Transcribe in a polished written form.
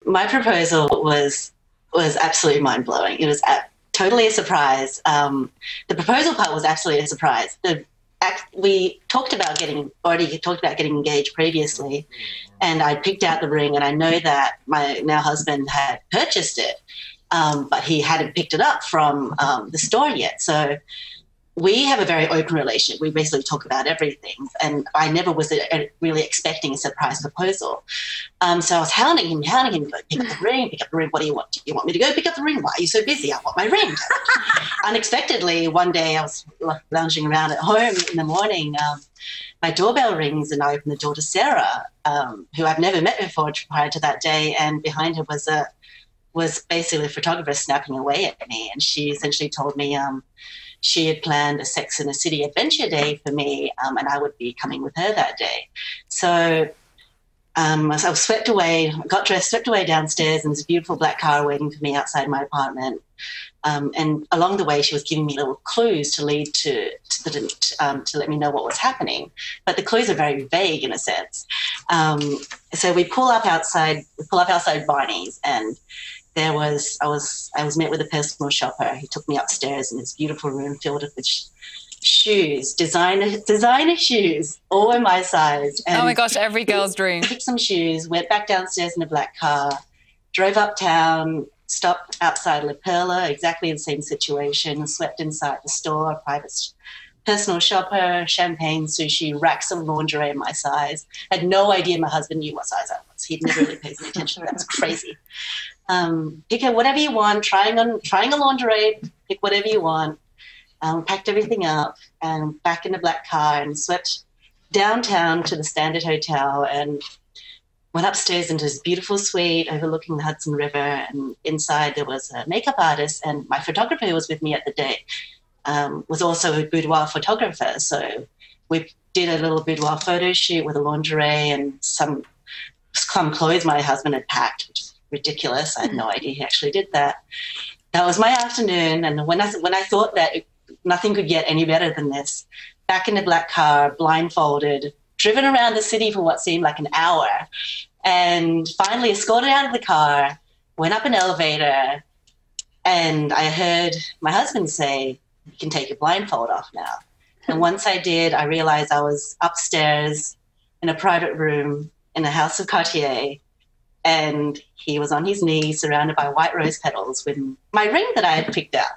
my proposal was absolutely mind-blowing. It was totally a surprise. The proposal part was absolutely a surprise. We already talked about getting engaged previously, and I picked out the ring, and I know that my now husband had purchased it, but he hadn't picked it up from the store yet. So we have a very open relationship. We basically talk about everything, and I never was really expecting a surprise proposal. So I was hounding him, go pick up the ring, pick up the ring. What do you want? Do you want me to go pick up the ring? Why are you so busy? I want my ring. Unexpectedly, one day I was lounging around at home in the morning. My doorbell rings, and I open the door to Sarah, who I've never met before prior to that day, and behind her was basically a photographer snapping away at me, and she essentially told me she had planned a Sex and the City adventure day for me, and I would be coming with her that day. So I was swept away, got dressed, swept away downstairs, and there's a beautiful black car waiting for me outside my apartment. And along the way, she was giving me little clues to lead to let me know what was happening. But the clues are very vague in a sense. So we pull up outside Barney's, and I was met with a personal shopper. He took me upstairs in this beautiful room filled with shoes, designer shoes, all in my size. And oh my gosh, every girl's dream. Picked some shoes, went back downstairs in a black car, drove uptown, stopped outside La Perla, exactly the same situation, swept inside the store, a private personal shopper, champagne, sushi, racks of lingerie in my size. Had no idea my husband knew what size I was. He'd never really paid any attention. That's crazy. Pick whatever you want, trying a lingerie, pick whatever you want. Packed everything up and back in the black car and swept downtown to the Standard Hotel and went upstairs into this beautiful suite overlooking the Hudson River. And inside there was a makeup artist, and my photographer who was with me at the day was also a boudoir photographer. So we did a little boudoir photo shoot with a lingerie and some clothes my husband had packed, which is ridiculous. I had no idea he actually did that. That was my afternoon, and when I thought that nothing could get any better than this, back in the black car, blindfolded, driven around the city for what seemed like an hour, and finally escorted out of the car, went up an elevator, and I heard my husband say, "You can take your blindfold off now." And once I did, I realized I was upstairs in a private room in a house of Cartier, and he was on his knees surrounded by white rose petals with my ring that I had picked out.